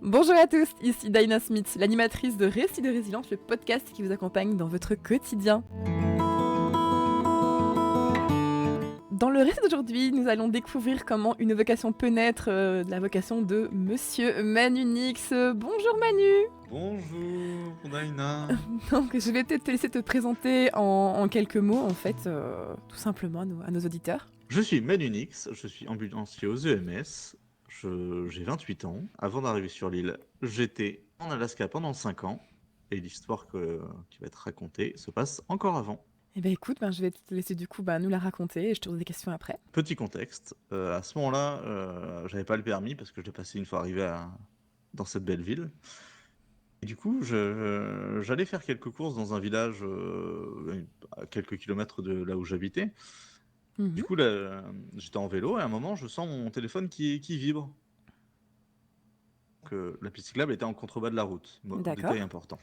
Bonjour à tous, ici Dinah Smith, l'animatrice de Récits de Résilience, le podcast qui vous accompagne dans votre quotidien. Dans le récit d'aujourd'hui, nous allons découvrir comment une vocation peut naître, de la vocation de Monsieur Manunix. Bonjour Manu. Bonjour, Daina. Donc je vais peut-être te laisser te présenter en quelques mots, en fait, tout simplement à nos auditeurs. Je suis Manunix, je suis ambulancier aux EMS. J'ai 28 ans. Avant d'arriver sur l'île, j'étais en Alaska pendant 5 ans. Et l'histoire qui va être racontée se passe encore avant. Eh ben écoute, je vais te laisser du coup nous la raconter et je te pose des questions après. Petit contexte, à ce moment-là, j'avais pas le permis parce que je l'ai passé une fois arrivé dans cette belle ville. Et du coup, j'allais faire quelques courses dans un village à quelques kilomètres de là où j'habitais. Du coup, là, j'étais en vélo et à un moment, je sens mon téléphone qui vibre. Que la piste cyclable était en contrebas de la route. Bon, D'accord. détail important.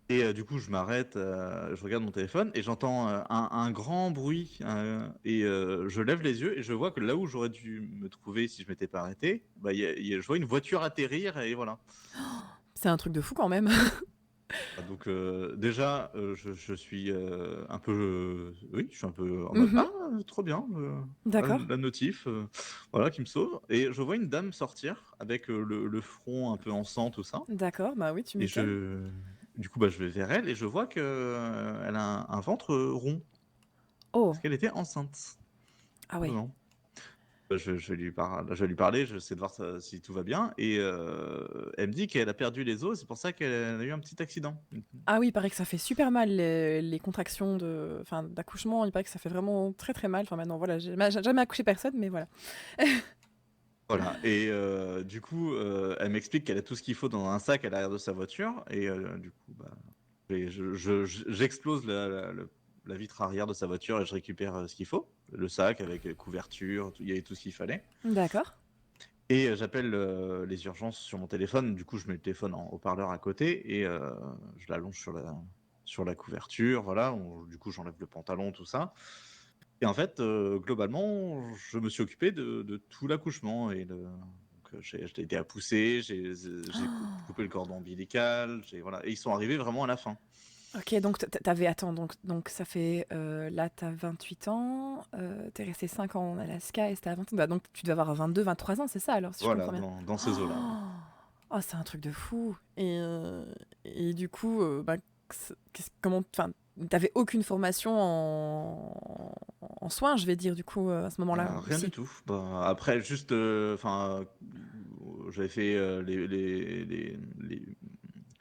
Et du coup, je m'arrête, je regarde mon téléphone et j'entends un grand bruit. Je lève les yeux et je vois que là où j'aurais dû me trouver si je m'étais pas arrêté, je vois une voiture atterrir et voilà. C'est un truc de fou quand même. Donc déjà, je suis un peu... oui, je suis un peu en mode ah, trop bien, D'accord. la notif, voilà, qui me sauve. Et je vois une dame sortir avec le front un peu en sang, tout ça. D'accord, oui, tu Et m'étonnes. du coup, je vais vers elle et je vois que elle a un ventre rond, Oh, parce qu'elle était enceinte. ah ouais. Non. Je vais lui parler, je sais de voir si tout va bien. Et elle me dit qu'elle a perdu les os, c'est pour ça qu'elle a eu un petit accident. Ah oui, il paraît que ça fait super mal les contractions d'accouchement. Il paraît que ça fait vraiment très très mal. Enfin maintenant, voilà, j'ai jamais accouché personne, mais voilà. Voilà, et du coup, elle m'explique qu'elle a tout ce qu'il faut dans un sac à l'arrière de sa voiture, et du coup, j'explose la vitre arrière de sa voiture et je récupère ce qu'il faut, le sac avec couverture, il y avait tout ce qu'il fallait. D'accord. Et j'appelle les urgences sur mon téléphone, du coup je mets le téléphone en haut-parleur à côté, et je l'allonge sur la couverture, voilà, du coup j'enlève le pantalon, tout ça. Et en fait, globalement, je me suis occupé de tout l'accouchement donc j'ai aidé à pousser, j'ai coupé le cordon ombilical, voilà, et ils sont arrivés vraiment à la fin. Ok, donc attends, donc ça fait, là t'as 28 ans, t'es resté 5 ans en Alaska et c'était à 20 ans. Donc tu dois avoir 23 ans, c'est ça alors, si je Voilà, comprends bien. dans ces eaux-là, oui. Oh, c'est un truc de fou. Et du coup, comment, enfin, t'avais aucune formation en soins, je vais dire, du coup, à ce moment-là Rien du aussi. tout. Après, juste, j'avais fait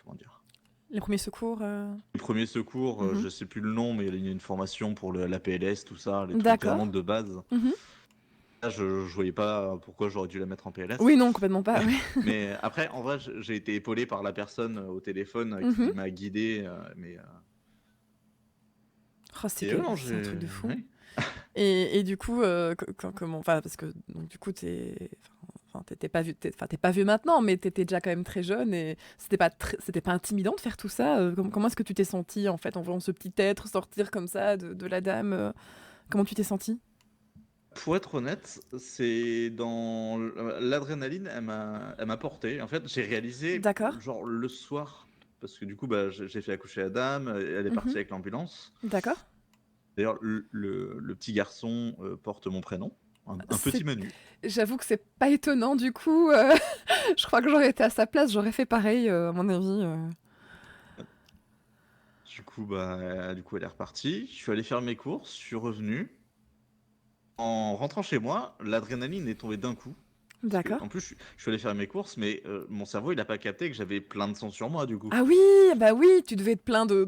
comment dire? Les premiers secours. Les premiers secours, Mhm. je sais plus le nom, mais il y a une formation pour la PLS, tout ça, les trucs D'accord. vraiment de base. Mhm. Là, je voyais pas pourquoi j'aurais dû la mettre en PLS. Oui, non, complètement pas. Oui. Mais après, en vrai, j'ai été épaulé par la personne au téléphone qui Mhm. m'a guidé. Oh, Non, c'est un truc de fou. ouais. Et du coup, comment, enfin, parce que donc du coup, t'es pas t'es pas vieux maintenant, mais t'étais déjà quand même très jeune et c'était pas intimidant de faire tout ça. Comment est-ce que tu t'es senti en fait en voyant ce petit être sortir comme ça de la dame comment tu t'es senti? Pour être honnête, c'est dans l'adrénaline, elle m'a porté. En fait, j'ai réalisé D'accord. genre le soir, parce que du coup, j'ai fait accoucher la dame, elle est Mhm. partie avec l'ambulance. D'accord. D'ailleurs, le petit garçon porte mon prénom, un C'est, petit Manu. j'avoue que c'est pas étonnant du coup. Je crois que j'aurais été à sa place, j'aurais fait pareil à mon avis. Du coup, elle est repartie. Je suis allé faire mes courses, je suis revenu. En rentrant chez moi, l'adrénaline est tombée d'un coup. Parce que, D'accord. en plus, je suis allé faire mes courses, mais mon cerveau, il a pas capté que j'avais plein de sang sur moi, du coup. Ah oui, bah oui, tu devais être plein de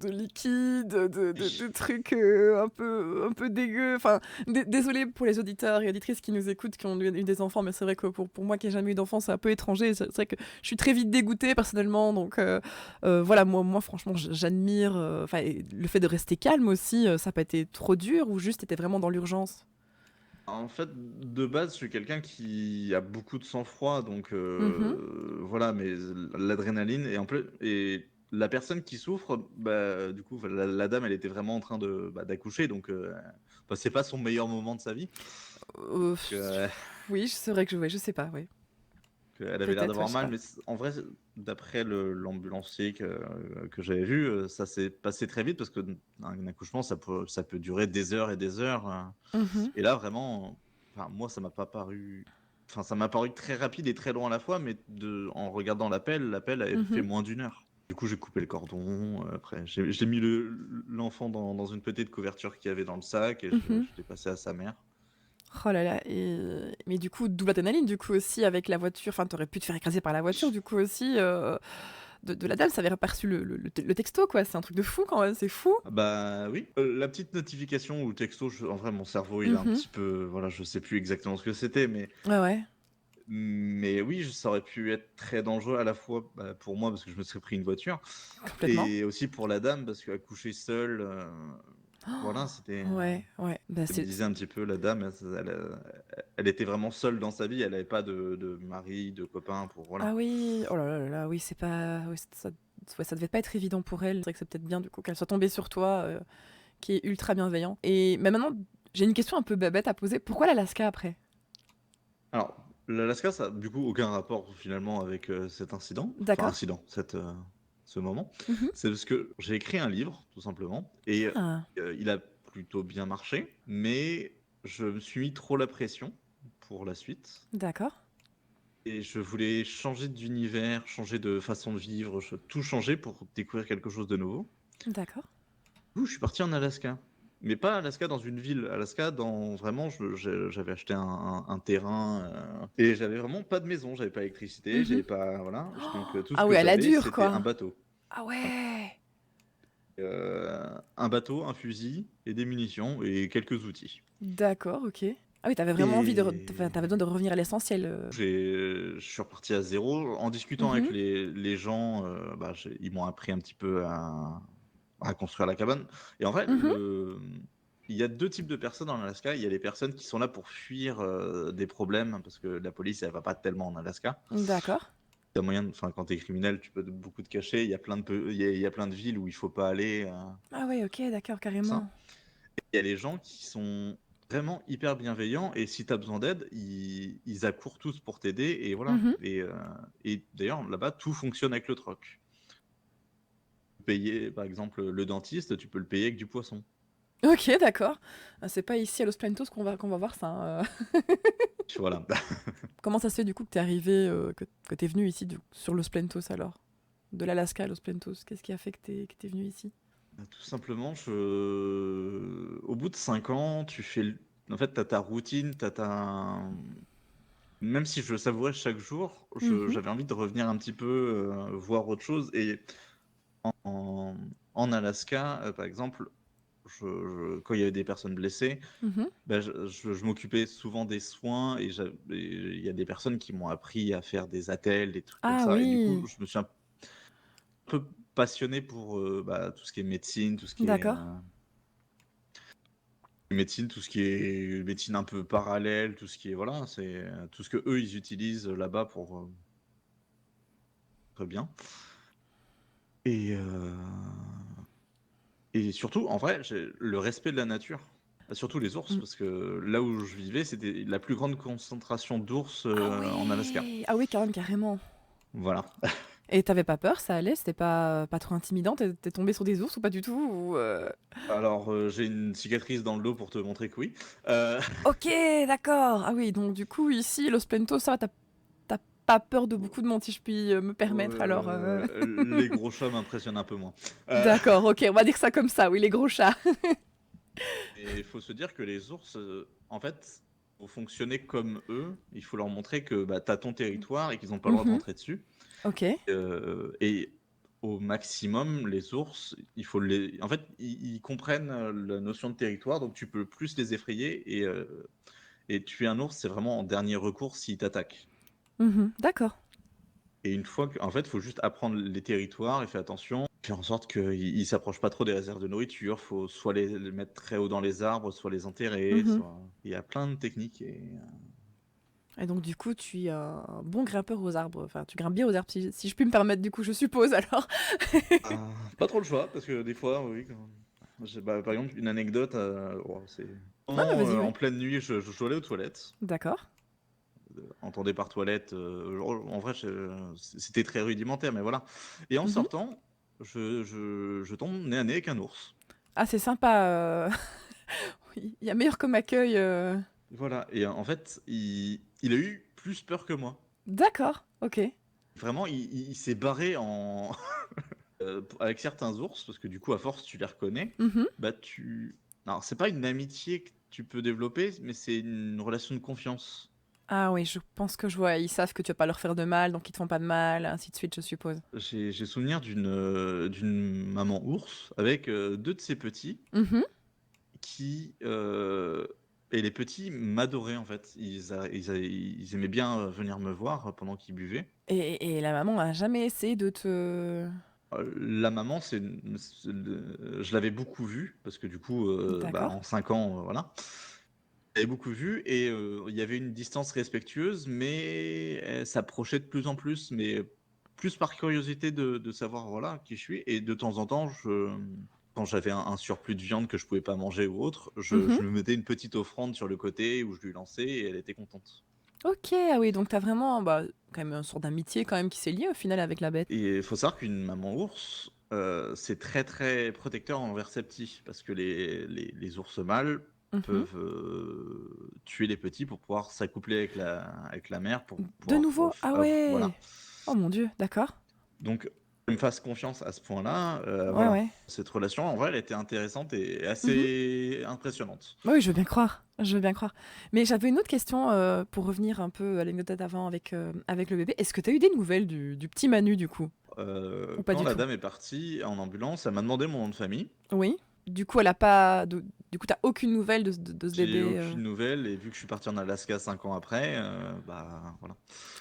liquides, de trucs un peu dégueux. Enfin, désolé pour les auditeurs et auditrices qui nous écoutent, qui ont eu des enfants, mais c'est vrai que pour moi qui n'ai jamais eu d'enfant, c'est un peu étranger. C'est vrai que je suis très vite dégoûtée personnellement. Donc voilà, moi franchement, j'admire. Enfin, le fait de rester calme aussi, ça n'a pas été trop dur ou juste t'étais vraiment dans l'urgence. En fait, de base, je suis quelqu'un qui a beaucoup de sang-froid, donc Mhm. voilà, mais l'adrénaline, et la personne qui souffre, du coup, la dame, elle était vraiment en train d'accoucher, donc c'est pas son meilleur moment de sa vie. Euh, Donc, oui, c'est vrai que ouais, je sais pas, oui. Elle avait l'air Peut-être, ouais, d'avoir je sais mal, pas. mais en vrai, d'après l'ambulancier que j'avais vu, ça s'est passé très vite parce qu'un accouchement, ça peut durer des heures et des heures. Mhm, Et là, vraiment, enfin, moi, ça m'a paru très rapide et très long à la fois, mais en regardant l'appel avait fait mhm, moins d'une heure. Du coup, j'ai coupé le cordon. Après, j'ai mis l'enfant dans une petite couverture qu'il y avait dans le sac et mhm. je l'ai passé à sa mère. Oh là là, mais du coup, double adrénaline, du coup aussi, avec la voiture, enfin, t'aurais pu te faire écraser par la voiture, du coup aussi, de la dalle, ça avait reçu le texto, quoi, c'est un truc de fou quand même, c'est fou. Ah bah oui, la petite notification ou le texto, en vrai, mon cerveau, il a un Mhm. petit peu, voilà, je sais plus exactement ce que c'était, Ouais, ouais, mais oui, ça aurait pu être très dangereux à la fois bah, pour moi parce que je me serais pris une voiture complètement. et aussi pour la dame parce qu'accoucher seule, voilà, Ouais, ouais, bah elle me disait un petit peu, la dame, elle était vraiment seule dans sa vie, elle n'avait pas de mari, de copain pour, voilà. Ah oui, oh là là là, oui, c'est pas, oui, ouais, ça devait pas être évident pour elle. C'est vrai que c'est peut-être bien du coup qu'elle soit tombée sur toi, qui est ultra bienveillant. Et mais maintenant, j'ai une question un peu bête à poser. Pourquoi l'Alaska après? Alors, l'Alaska, ça a du coup aucun rapport finalement avec cet incident, enfin D'accord. incident, ce moment. Mhm. C'est parce que j'ai écrit un livre, tout simplement, et Ah, il a plutôt bien marché, mais je me suis mis trop la pression pour la suite. d'accord, Et je voulais changer d'univers, changer de façon de vivre, tout changer pour découvrir quelque chose de nouveau. d'accord. Du coup, je suis parti en Alaska. Mais pas Alaska dans une ville, Alaska dans vraiment, j'avais acheté un terrain et j'avais vraiment pas de maison, j'avais pas d'électricité, Mhm. j'avais pas, voilà. Donc tout ce Ah que oui, à la j'avais, dure c'était un quoi. bateau. Ah Voilà. ouais. Un bateau, un fusil et des munitions et quelques outils. D'accord, ok. Ah oui, t'avais vraiment envie enfin, Et t'avais besoin de revenir à l'essentiel. je suis reparti à zéro. En discutant avec Mhm, les gens, bah, ils m'ont appris un petit peu à construire la cabane. Et en vrai, mhm. il y a deux types de personnes en Alaska. Il y a les personnes qui sont là pour fuir des problèmes, parce que la police, elle va pas tellement en Alaska. D'accord. T'as moyen, enfin, quand t'es criminel, tu peux beaucoup te cacher. Il y a il y a plein de villes où il faut pas aller. Ah ouais, ok, d'accord, Ça. carrément. Il y a les gens qui sont vraiment hyper bienveillants et si tu as besoin d'aide, ils accourent tous pour t'aider et voilà. Mhm. Et d'ailleurs, là-bas, tout fonctionne avec le troc. Payer, par exemple, le dentiste, tu peux le payer avec du poisson. Ok, d'accord. Ah, c'est pas ici à Los Plantos qu'on va voir ça, hein. Voilà. Comment ça se fait du coup que t'es arrivé, que t'es venu ici sur Los Plantos alors? De l'Alaska à Los Plantos, qu'est-ce qui a fait que t'es venu ici? Tout simplement, au bout de 5 ans, en fait, tu as ta routine, même si je savourais chaque jour, Mhm. j'avais envie de revenir un petit peu voir autre chose. Et en, en Alaska, par exemple, quand il y avait des personnes blessées, Mhm. bah, je m'occupais souvent des soins et il y a des personnes qui m'ont appris à faire des attelles, des trucs comme Ah ça. Et du coup, oui, je me suis un peu passionné pour bah, tout ce qui est médecine, d'accord. tout ce qui est médecine un peu parallèle, tout ce qui est voilà, c'est tout ce que eux ils utilisent là-bas pour très bien. Et et surtout, en vrai, j'ai le respect de la nature. Surtout les ours, Mm. parce que là où je vivais, c'était la plus grande concentration d'ours Ah en Alaska. ouais, ah oui, quand même, carrément. Voilà. Et t'avais pas peur, ça allait? C'était pas trop intimidant? T'es tombé sur des ours ou pas du tout? Alors, j'ai une cicatrice dans le dos pour te montrer que oui. Euh, Ok, d'accord. Ah oui, donc du coup, ici, Los Plantos, ça va, t'as pas peur de beaucoup de monde, si je puis me permettre, alors. les gros chats m'impressionnent un peu moins. Euh, D'accord, ok, on va dire ça comme ça, oui, les gros chats. et il faut se dire que les ours, en fait, pour fonctionner comme eux, il faut leur montrer que bah, tu as ton territoire et qu'ils n'ont pas le droit de Mhm. rentrer dessus. Ok. Et au maximum, les ours, en fait, ils comprennent la notion de territoire, donc tu peux plus les effrayer. Et tuer un ours, c'est vraiment en dernier recours s'il t'attaque. Mhm. D'accord. Et une fois que, en fait, il faut juste apprendre les territoires et faire attention, faire en sorte qu'ils ne s'approchent pas trop des réserves de nourriture. Il faut soit les mettre très haut dans les arbres, soit les enterrer. Mhm. Il y a plein de techniques. Et donc, du coup, tu es un bon grimpeur aux arbres. Enfin, tu grimpes bien aux arbres, si je puis me permettre, du coup, je suppose, alors. Pas trop le choix, parce que des fois, oui. Bah, par exemple, une anecdote, c'est Ouais, bah, vas-y, en oui. pleine nuit, je dois aller aux toilettes. D'accord. entendez par toilette. En vrai, c'était très rudimentaire, mais voilà. Et en Mhm. sortant, je tombe nez à nez avec un ours. Ah, c'est sympa. Oui, il y a meilleur comme accueil. Voilà. Et en fait, il a eu plus peur que moi. D'accord, ok. Vraiment, il s'est barré en avec certains ours, parce que du coup, à force, tu les reconnais. Mhm. Bah, Alors, c'est pas une amitié que tu peux développer, mais c'est une relation de confiance. Ah oui, je pense que je vois. Ils savent que tu vas pas leur faire de mal, donc ils te font pas de mal, ainsi de suite, je suppose. J'ai souvenir d'une maman ours avec deux de ses petits Mhm. qui et les petits m'adoraient en fait. Ils aimaient bien venir me voir pendant qu'ils buvaient. Et la maman a jamais essayé de te... La maman, je l'avais beaucoup vue parce que du coup, D'accord. en 5 ans, voilà. J'avais beaucoup vu et il y avait une distance respectueuse, mais elle s'approchait de plus en plus, mais plus par curiosité de savoir voilà qui je suis. Et de temps en temps, quand j'avais un surplus de viande que je pouvais pas manger ou autre, Mhm. je me mettais une petite offrande sur le côté où je lui lançais et elle était contente. Ok, ah oui, donc t'as vraiment bah, quand même une sorte d'amitié quand même qui s'est liée au final avec la bête. Et il faut savoir qu'une maman ours, c'est très très protecteur envers ses petits, parce que les ours mâles Mhm. peuvent tuer les petits pour pouvoir s'accoupler avec la mère pour De pouvoir nouveau? Ah voilà. ouais. Oh mon Dieu, d'accord. Donc, qu'elle me fasse confiance à ce point-là, Ouais, voilà. ouais. Cette relation, en vrai, elle était intéressante et Mhm. assez impressionnante. Bah oui, je veux bien croire. Je veux bien croire. Mais j'avais une autre question pour revenir un peu à l'anecdote d'avant avec le bébé. Est-ce que t'as eu des nouvelles du petit Manu du coup? Ou pas Quand du la tout? dame est partie en ambulance, elle m'a demandé mon nom de famille. Oui. Du coup, elle a pas. Du coup, t'as aucune nouvelle de ce J'ai bébé aucune nouvelle et vu que je suis parti en Alaska 5 ans après, bah voilà.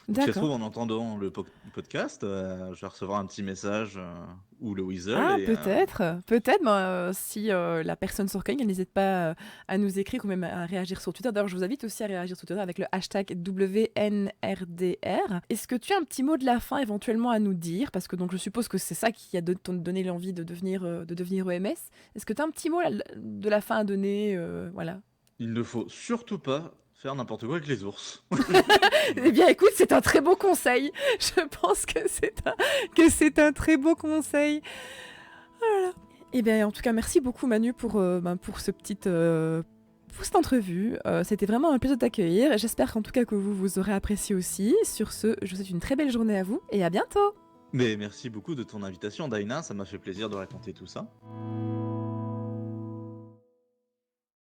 Donc si ça se D'accord. trouve en entendant le podcast, je vais recevoir un petit message ou le whistle Ah, et peut-être. Peut-être, ben, si la personne se reconnaît, elle n'hésite pas à nous écrire ou même à réagir sur Twitter. D'ailleurs, je vous invite aussi à réagir sur Twitter avec le hashtag WNRDR. Est-ce que tu as un petit mot de la fin éventuellement à nous dire? Parce que donc, je suppose que c'est ça qui a donné l'envie de devenir EMS. Est-ce que tu as un petit mot de la fin à donner voilà. il ne faut surtout pas faire n'importe quoi avec les ours. Eh bien, écoute, c'est un très beau conseil. Je pense que c'est un très beau conseil. Eh bien, en tout cas, merci beaucoup Manu pour pour cette entrevue. C'était vraiment un plaisir de t'accueillir. J'espère qu'en tout cas que vous aurez apprécié aussi. Sur ce, je vous souhaite une très belle journée à vous et à bientôt. Mais merci beaucoup de ton invitation, Daina, ça m'a fait plaisir de raconter tout ça.